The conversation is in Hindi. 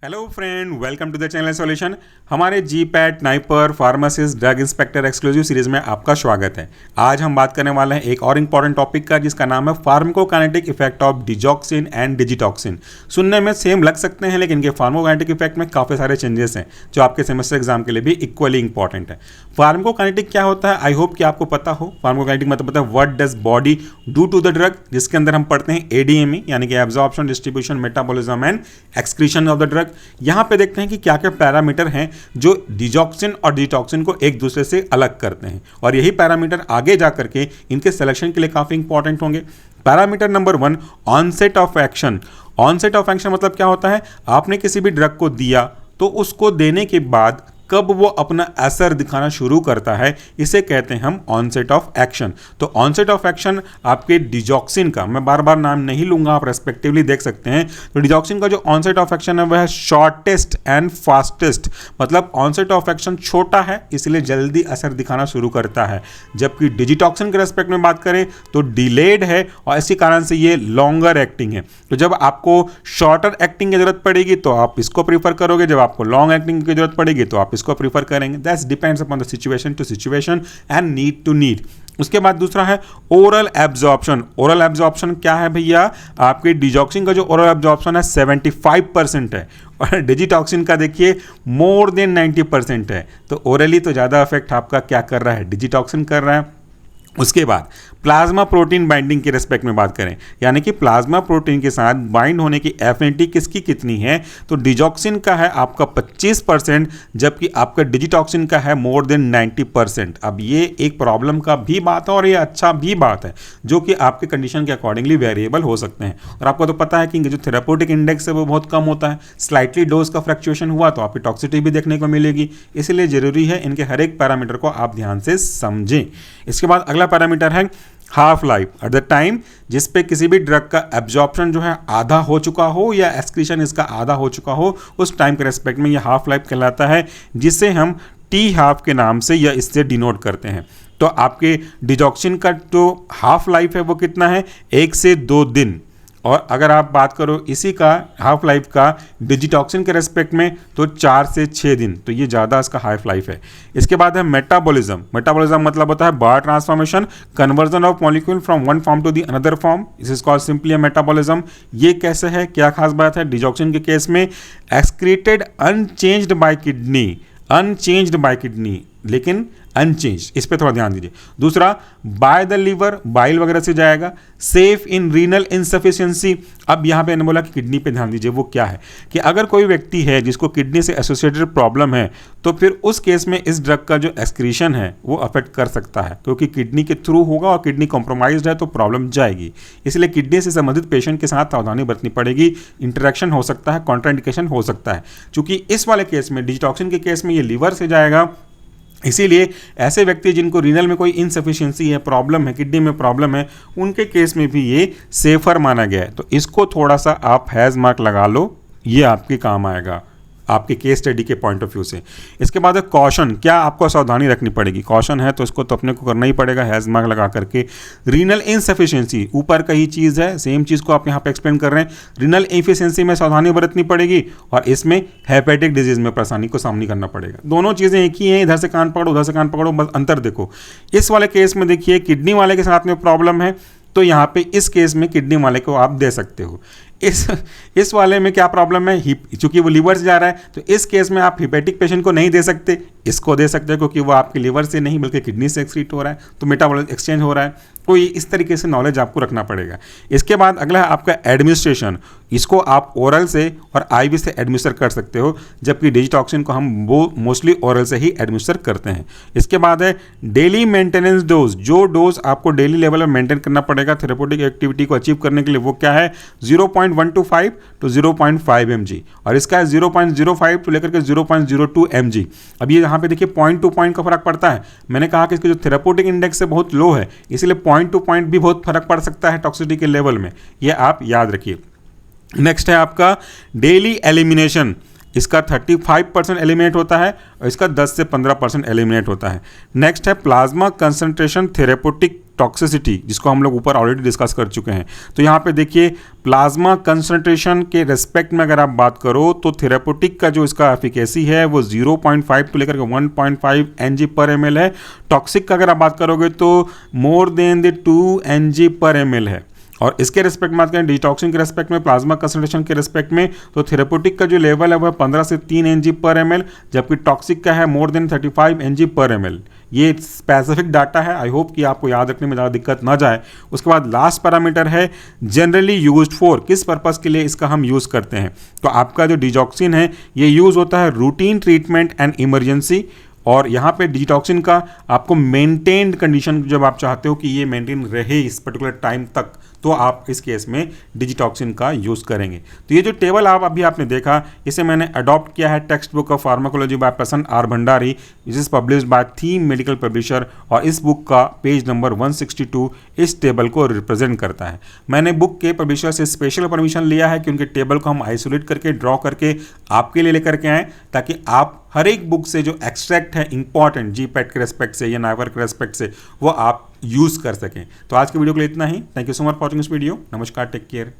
Hello friend, welcome to the channel solution. हमारे GPAT NIPER pharmacist drug inspector exclusive series में आपका स्वागत है। आज हम बात करने वाले हैं एक और इम्पॉर्टेंट टॉपिक का, जिसका नाम है pharmacokinetic effect of digoxin and digitoxin. सुनने में सेम लग सकते हैं, लेकिन इनके फार्माकोकाइनेटिक इफेक्ट में काफ़ी सारे चेंजेस हैं जो आपके सेमेस्टर एग्जाम के लिए भी इक्वली इंपॉर्टेंट है। फार्माकोकाइनेटिक क्या होता है, आई होप कि आपको पता हो। फार्माकोकाइनेटिक मतलब पता है what does body do to the drug, जिसके अंदर हम पढ़ते हैं एडीएमई यानी कि absorption, distribution, metabolism and excretion of the drug. यहाँ पे देखते हैं कि क्या क्या पैरामीटर हैं जो डिजॉक्सिन और डिटॉक्सिन को एक दूसरे से अलग करते हैं, और यही पैरामीटर आगे जा करके इनके सिलेक्शन के लिए काफी इंपॉर्टेंट होंगे। Parameter number 1, onset of action. Onset of action मतलब क्या होता है, आपने किसी भी ड्रग को दिया तो उसको देने के बाद कब वो अपना असर दिखाना शुरू करता है, इसे कहते हैं हम ऑनसेट ऑफ एक्शन। तो ऑनसेट ऑफ एक्शन आपके डिजॉक्सिन का, मैं बार बार नाम नहीं लूंगा, आप रेस्पेक्टिवली देख सकते हैं। तो डिजॉक्सिन का जो ऑनसेट ऑफ एक्शन है वह है शॉर्टेस्ट एंड फास्टेस्ट, मतलब ऑनसेट ऑफ एक्शन छोटा है इसलिए जल्दी असर दिखाना शुरू करता है, जबकि डिजिटॉक्सिन के रेस्पेक्ट में बात करें तो डिलेड है और इसी कारण से ये लॉन्गर एक्टिंग है। तो जब आपको शॉर्टर एक्टिंग की जरूरत पड़ेगी तो आप इसको प्रीफर करोगे, जब आपको लॉन्ग एक्टिंग की जरूरत पड़ेगी तो आप इसको प्रीफर करेंगे। That's depends upon the situation to situation and need to need. उसके बाद दूसरा है ओरल एब्जॉर्प्शन। ओरल एब्जॉर्प्शन क्या है भैया, आपके डिजॉक्सिन का जो ओरल एब्जॉर्प्शन है 75% है और डिजिटॉक्सिन का देखिए मोर देन 90% है। तो ओरली तो ज़्यादा इफेक्ट आपका क्या कर रहा है, डिजिटॉक्सिन कर रहा है। उसके बाद प्लाज्मा प्रोटीन बाइंडिंग के रेस्पेक्ट में बात करें, यानी कि प्लाज्मा प्रोटीन के साथ बाइंड होने की एफिनिटी किसकी कितनी है, तो डिजॉक्सिन का है आपका 25%, जबकि आपका डिजिटॉक्सिन का है मोर देन 90%। अब ये एक प्रॉब्लम का भी बात है और ये अच्छा भी बात है, जो कि आपके कंडीशन के अकॉर्डिंगली वेरिएबल हो सकते हैं। और आपको तो पता है कि इनके जो थेराप्यूटिक इंडेक्स है वो बहुत कम होता है, स्लाइटली डोज का फ्लक्चुएशन हुआ तो आपकी टॉक्सिसिटी भी देखने को मिलेगी, इसलिए जरूरी है इनके हर एक पैरामीटर को आप ध्यान से समझें। इसके बाद अगला पैरामीटर है half life. At the time जिस पे किसी भी ड्रग का एब्जॉर्प्शन जो है आधा हो चुका हो या एक्सक्रीशन इसका आधा हो चुका हो, उस टाइम के रेस्पेक्ट में ये हाफ लाइफ कहलाता है, जिसे हम टी हाफ के नाम से या इससे डिनोट करते हैं। तो आपके डिजॉक्सिन का जो हाफ लाइफ है वो कितना है, 1 से 2 दिन। और अगर आप बात करो इसी का हाफ लाइफ का डिजिटॉक्सिन के रेस्पेक्ट में तो 4 से 6 दिन, तो ये ज़्यादा इसका हाफ लाइफ है। इसके बाद है मेटाबॉलिज्म। मेटाबॉलिज्म मतलब होता है bio transformation, conversion of molecule from one form to the another form, this is called simply metabolism. ये कैसे है, क्या खास बात है, डिजॉक्सिन के केस में excreted unchanged bye kidney, unchanged bye kidney लेकिन अनचेंज, इस पे थोड़ा ध्यान दीजिए। दूसरा बाय द लीवर, बाइल वगैरह से जाएगा। सेफ इन रीनल इनसफिशिएंसी, अब यहाँ पे मैंने बोला कि किडनी पे ध्यान दीजिए। वो क्या है कि अगर कोई व्यक्ति है जिसको किडनी से एसोसिएटेड प्रॉब्लम है तो फिर उस केस में इस ड्रग का जो एक्सक्रीशन है वो अफेक्ट कर सकता है, क्योंकि किडनी के थ्रू होगा और किडनी कॉम्प्रोमाइज्ड है तो प्रॉब्लम जाएगी। इसलिए किडनी से संबंधित पेशेंट के साथ सावधानी बरतनी पड़ेगी, इंटरेक्शन हो सकता है, कॉन्ट्राइंडिकेशन हो सकता है। चूंकि इस वाले केस में, डिजिटॉक्सिन के केस में, ये लीवर से जाएगा, इसीलिए ऐसे व्यक्ति जिनको रीनल में कोई इनसफिशिएंसी है, प्रॉब्लम है, किडनी में प्रॉब्लम है, उनके केस में भी ये सेफर माना गया है। तो इसको थोड़ा सा आप हैज मार्क लगा लो, ये आपके काम आएगा आपके केस स्टडी के पॉइंट ऑफ व्यू से। इसके बाद है कॉशन, क्या आपको सावधानी रखनी पड़ेगी, कॉशन है तो इसको तो अपने को करना ही पड़ेगा हैज मार्क लगा करके। रीनल इनसफिशिएंसी ऊपर का ही चीज़ है, सेम चीज़ को आप यहाँ पे एक्सप्लेन कर रहे हैं। रीनल इनफिशिएंसी में सावधानी बरतनी पड़ेगी और इसमें हेपेटिक डिजीज में परेशानी को सामना करना पड़ेगा। दोनों चीज़ें एक ही हैं, इधर से कान पकड़ो उधर से कान पकड़ो, बस अंतर देखो। इस वाले केस में देखिए किडनी वाले के साथ में प्रॉब्लम है तो यहाँ पे इस केस में किडनी वाले को आप दे सकते हो। इस वाले में क्या प्रॉब्लम है, चूंकि वो लीवर से जा रहा है तो इस केस में आप हिपेटिक पेशेंट को नहीं दे सकते, इसको दे सकते हो क्योंकि वो आपके लीवर से नहीं बल्कि किडनी से एक्सक्रीट हो रहा है, तो मेटाबॉलिज्म एक्सचेंज हो रहा है। तो ये इस तरीके से नॉलेज आपको रखना पड़ेगा। इसके बाद अगला है आपका एडमिनिस्ट्रेशन, इसको आप ओरल से और आईवी से एडमिनिस्टर कर सकते हो, जबकि डिजिटॉक्सिन को हम वो मोस्टली ओरल से ही एडमिनिस्टर करते हैं। इसके बाद है डेली मेंटेनेंस डोज, जो डोज आपको डेली लेवल में मेंटेन करना पड़ेगा थेरेप्यूटिक एक्टिविटी को अचीव करने के लिए, वो क्या है 0.125 टू 0.5 mg, और इसका है 0.05 टू लेकर के 0.02 mg। अब ये यहाँ पे देखिए पॉइंट टू पॉइंट का फर्क पड़ता है। मैंने कहा कि इसका जो थेरेप्यूटिक इंडेक्स है बहुत लो है, इसलिए पॉइंट टू पॉइंट भी बहुत फर्क पड़ सकता है टॉक्सिसिटी के लेवल में, ये आप याद रखिए। नेक्स्ट है आपका डेली एलिमिनेशन। इसका 35% एलिमिनेट होता है और इसका 10 से 15% एलिमिनेट होता है। नेक्स्ट है प्लाज्मा कंसंट्रेशन थेरेपोटिक टॉक्सिसिटी, जिसको हम लोग ऊपर ऑलरेडी डिस्कस कर चुके हैं। तो यहाँ पे देखिए प्लाज्मा कंसंट्रेशन के रेस्पेक्ट में अगर आप बात करो तो थेरेपोटिक का जो इसका एफिकेसी है वो 0.5 to लेकर के 1.5 Ng/ml है। टॉक्सिक का अगर आप बात करोगे तो मोर देन द 2 Ng/ml है। और इसके रेस्पेक्ट में बात करें डिटॉक्सिंग के रेस्पेक्ट में, प्लाज्मा कंसंट्रेशन के रेस्पेक्ट में, तो थेरेपोटिक का जो लेवल है वह 15 से 3 Ng/ml, जबकि टॉक्सिक का है मोर देन 35 Ng/ml। ये स्पेसिफिक डाटा है, आई होप कि आपको याद रखने में ज़्यादा दिक्कत ना जाए। उसके बाद लास्ट पैरामीटर है जनरली यूज्ड फॉर, किस पर्पस के लिए इसका हम यूज़ करते हैं। तो आपका जो डिटॉक्सिन है ये यूज़ होता है रूटीन ट्रीटमेंट एंड इमरजेंसी, और यहाँ पे डिटॉक्सिन का आपको मेंटेन्ड कंडीशन, जब आप चाहते हो कि ये मेंटेन रहे इस पर्टिकुलर टाइम तक, तो आप इस केस में डिजिटॉक्सिन का यूज़ करेंगे। तो ये जो टेबल आपने देखा, इसे मैंने अडॉप्ट किया है text book of pharmacology by Prasan R Bhandari, which is published by Thieme medical publisher, और इस बुक का पेज नंबर 162 इस टेबल को रिप्रेजेंट करता है। मैंने बुक के पब्लिशर से स्पेशल परमिशन लिया है कि उनके टेबल को हम आइसोलेट करके ड्रॉ करके आपके लिए लेकर के आएँ, ताकि आप हर एक बुक से जो एक्सट्रैक्ट है इंपॉर्टेंट जीपैट के रेस्पेक्ट से या नाइपर के रेस्पेक्ट से, वो आप यूज़ कर सकें। तो आज के वीडियो के लिए इतना ही। Thank you so much for watching this video. नमस्कार, टेक केयर।